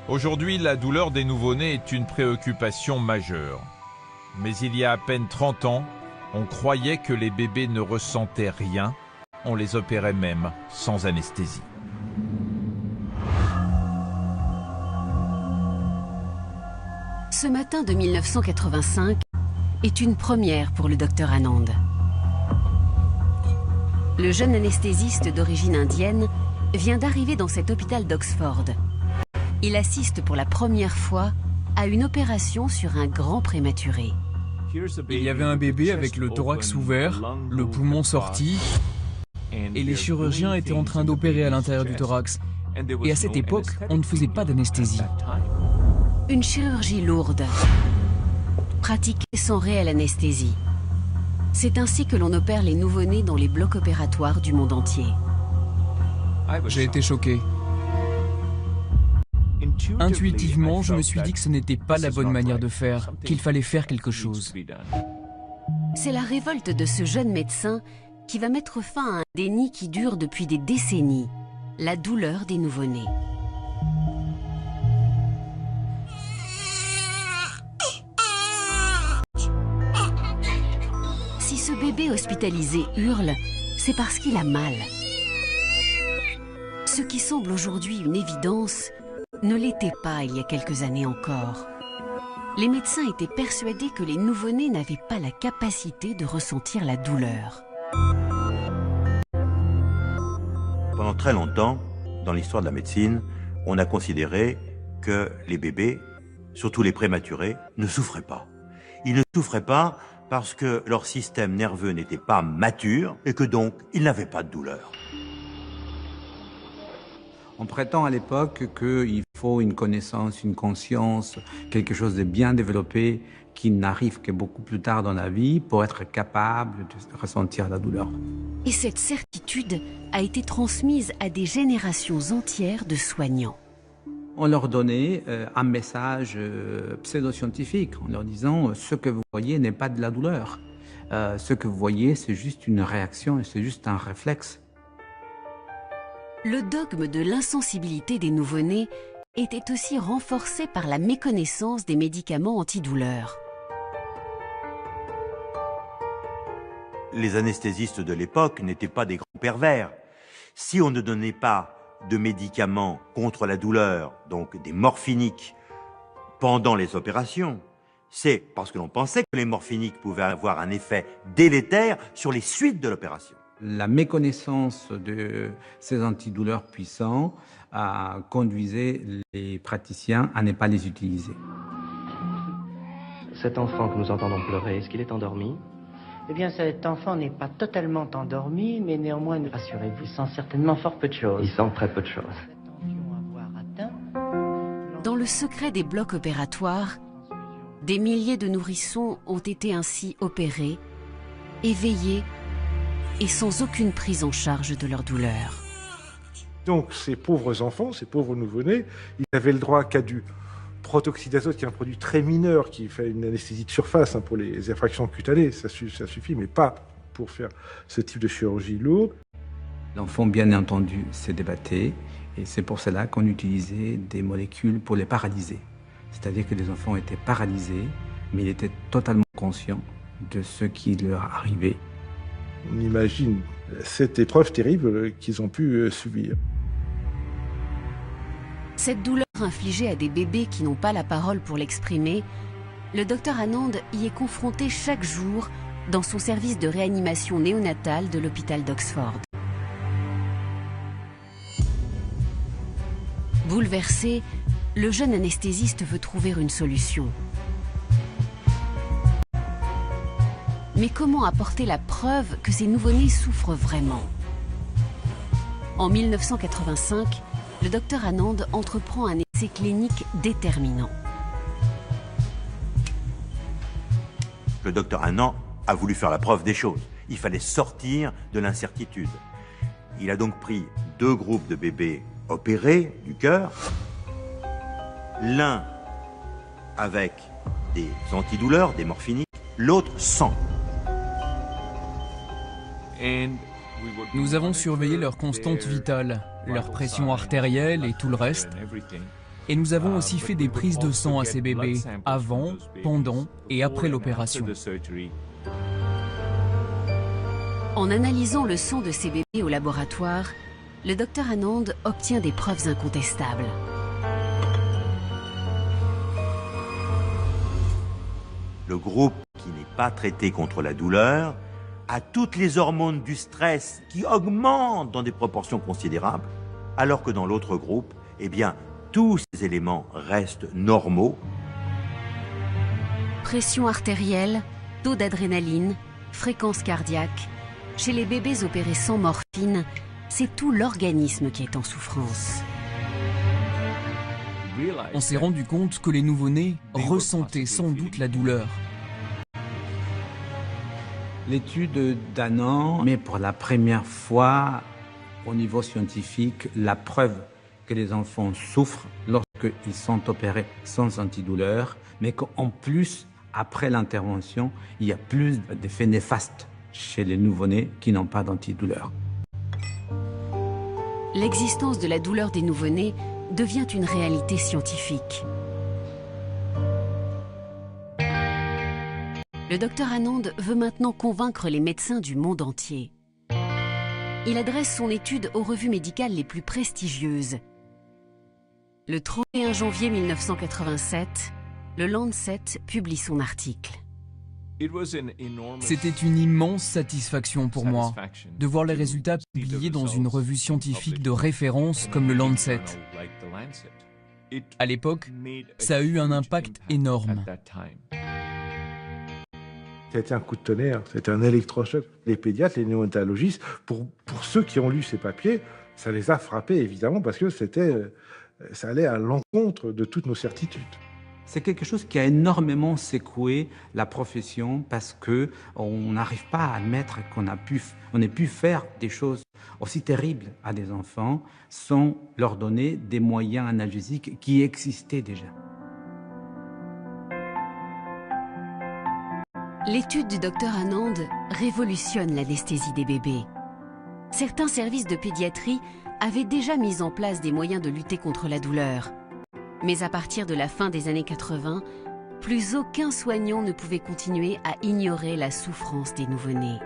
Aujourd'hui, la douleur des nouveau-nés est une préoccupation majeure. Mais il y a à peine 30 ans, on croyait que les bébés ne ressentaient rien. On les opérait même sans anesthésie. Ce matin de 1985 est une première pour le docteur Anand. Le jeune anesthésiste d'origine indienne vient d'arriver dans cet hôpital d'Oxford. Il assiste pour la première fois à une opération sur un grand prématuré. Il y avait un bébé avec le thorax ouvert, le poumon sorti, et les chirurgiens étaient en train d'opérer à l'intérieur du thorax. Et à cette époque, on ne faisait pas d'anesthésie. Une chirurgie lourde, pratiquée sans réelle anesthésie. C'est ainsi que l'on opère les nouveau-nés dans les blocs opératoires du monde entier. J'ai été choqué. Intuitivement, je me suis dit que ce n'était pas la bonne manière de faire, qu'il fallait faire quelque chose. C'est la révolte de ce jeune médecin qui va mettre fin à un déni qui dure depuis des décennies, la douleur des nouveau-nés. Si ce bébé hospitalisé hurle, c'est parce qu'il a mal. Ce qui semble aujourd'hui une évidence ne l'était pas il y a quelques années encore. Les médecins étaient persuadés que les nouveau-nés n'avaient pas la capacité de ressentir la douleur. Pendant très longtemps, dans l'histoire de la médecine, on a considéré que les bébés, surtout les prématurés, ne souffraient pas. Ils ne souffraient pas parce que leur système nerveux n'était pas mature et que donc ils n'avaient pas de douleur. On prétend à l'époque qu'il faut une connaissance, une conscience, quelque chose de bien développé qui n'arrive que beaucoup plus tard dans la vie pour être capable de ressentir la douleur. Et cette certitude a été transmise à des générations entières de soignants. On leur donnait un message pseudo-scientifique en leur disant « ce que vous voyez n'est pas de la douleur. Ce que vous voyez, c'est juste une réaction et c'est juste un réflexe. » Le dogme de l'insensibilité des nouveau-nés était aussi renforcé par la méconnaissance des médicaments antidouleurs. Les anesthésistes de l'époque n'étaient pas des grands pervers. Si on ne donnait pas de médicaments contre la douleur, donc des morphiniques, pendant les opérations, c'est parce que l'on pensait que les morphiniques pouvaient avoir un effet délétère sur les suites de l'opération. La méconnaissance de ces antidouleurs puissants conduisait les praticiens à ne pas les utiliser. Cet enfant que nous entendons pleurer, est-ce qu'il est endormi ? Eh bien, cet enfant n'est pas totalement endormi, mais néanmoins, rassurez-vous, il sent certainement fort peu de choses. Il sent très peu de choses. Dans le secret des blocs opératoires, des milliers de nourrissons ont été ainsi opérés, éveillés et sans aucune prise en charge de leur douleur. Donc ces pauvres enfants, ces pauvres nouveau-nés, ils avaient le droit qu'à du protoxyde d'azote, qui est un produit très mineur, qui fait une anesthésie de surface pour les effractions cutanées, ça suffit, mais pas pour faire ce type de chirurgie lourde. L'enfant, bien entendu, s'est débatté, et c'est pour cela qu'on utilisait des molécules pour les paralyser. C'est-à-dire que les enfants étaient paralysés, mais ils étaient totalement conscients de ce qui leur arrivait. On imagine cette épreuve terrible qu'ils ont pu subir. Cette douleur infligée à des bébés qui n'ont pas la parole pour l'exprimer, le docteur Anand y est confronté chaque jour dans son service de réanimation néonatale de l'hôpital d'Oxford. Bouleversé, le jeune anesthésiste veut trouver une solution. Mais comment apporter la preuve que ces nouveau-nés souffrent vraiment? En 1985, le docteur Anand entreprend un essai clinique déterminant. Le docteur Anand a voulu faire la preuve des choses. Il fallait sortir de l'incertitude. Il a donc pris 2 groupes de bébés opérés du cœur, l'un avec des antidouleurs, des morphiniques, l'autre sans. Nous avons surveillé leur constante vitale, leur pression artérielle et tout le reste. Et nous avons aussi fait des prises de sang à ces bébés, avant, pendant et après l'opération. En analysant le sang de ces bébés au laboratoire, le docteur Anand obtient des preuves incontestables. Le groupe qui n'est pas traité contre la douleur a toutes les hormones du stress qui augmentent dans des proportions considérables, alors que dans l'autre groupe, eh bien, tous ces éléments restent normaux. Pression artérielle, taux d'adrénaline, fréquence cardiaque. Chez les bébés opérés sans morphine, c'est tout l'organisme qui est en souffrance. On s'est rendu compte que les nouveau-nés ressentaient sans doute la douleur. L'étude d'Anand met pour la première fois au niveau scientifique la preuve que les enfants souffrent lorsqu'ils sont opérés sans antidouleur, mais qu'en plus, après l'intervention, il y a plus d'effets néfastes chez les nouveau-nés qui n'ont pas d'antidouleur. L'existence de la douleur des nouveau-nés devient une réalité scientifique. Le docteur Anand veut maintenant convaincre les médecins du monde entier. Il adresse son étude aux revues médicales les plus prestigieuses. Le 31 janvier 1987, le Lancet publie son article. C'était une immense satisfaction pour moi de voir les résultats publiés dans une revue scientifique de référence comme le Lancet. À l'époque, ça a eu un impact énorme. C'était un coup de tonnerre, c'était un électrochoc. Les pédiatres, les néonatologistes, pour ceux qui ont lu ces papiers, ça les a frappés évidemment parce que ça allait à l'encontre de toutes nos certitudes. C'est quelque chose qui a énormément secoué la profession parce qu'on n'arrive pas à admettre qu'on ait pu faire des choses aussi terribles à des enfants sans leur donner des moyens analgésiques qui existaient déjà. L'étude du docteur Anand révolutionne l'anesthésie des bébés. Certains services de pédiatrie avaient déjà mis en place des moyens de lutter contre la douleur. Mais à partir de la fin des années 80, plus aucun soignant ne pouvait continuer à ignorer la souffrance des nouveau-nés.